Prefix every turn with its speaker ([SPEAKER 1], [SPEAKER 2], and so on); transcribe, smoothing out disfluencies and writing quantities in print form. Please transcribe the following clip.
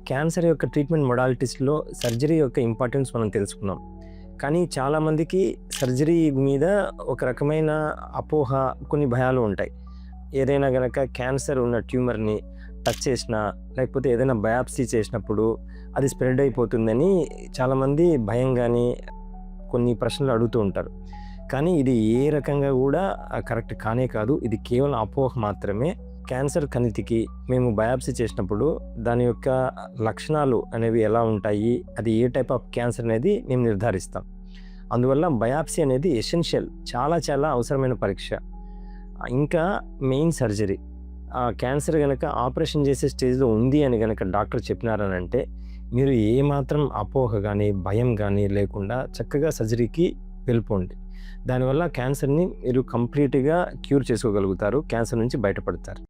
[SPEAKER 1] Cancer యొక్క treatment మొడాలిటీస్‌లో surgery యొక్క importance మనం తెలుసుకున్నాం. కానీ చాలామందికి సర్జరీ మీద ఒక రకమైన అపోహ, కొన్ని భయాలు ఉంటాయి. ఏదైనా గనక క్యాన్సర్ ఉన్న ట్యూమర్‌ని టచ్ చేసినా, లేకపోతే ఏదైనా బయాప్సీ చేసినప్పుడు అది స్ప్రెడ్ అయిపోతుందని చాలామంది భయం గాని, కొన్ని ప్రశ్నలు అడుగుతూ ఉంటారు. కానీ ఇది ఏ రకంగా కూడా కరెక్ట్ కానే కాదు. ఇది కేవలం అపోహ మాత్రమే. క్యాన్సర్ కణితికి మేము బయాప్సీ చేసినప్పుడు దాని యొక్క లక్షణాలు అనేవి ఎలా ఉంటాయి, అది ఏ టైప్ ఆఫ్ క్యాన్సర్ అనేది మేము నిర్ధారిస్తాం. అందువల్ల బయాప్సీ అనేది ఎసెన్షియల్, చాలా చాలా అవసరమైన పరీక్ష. ఇంకా మెయిన్ సర్జరీ, క్యాన్సర్ కనుక ఆపరేషన్ చేసే స్టేజ్లో ఉంది అని కనుక డాక్టర్ చెప్పినారనంటే మీరు ఏమాత్రం అపోహ కానీ, భయం కానీ లేకుండా చక్కగా సర్జరీకి వెళ్ళిపోండి. దానివల్ల క్యాన్సర్ని మీరు కంప్లీట్గా క్యూర్ చేసుకోగలుగుతారు, క్యాన్సర్ నుంచి బయటపడతారు.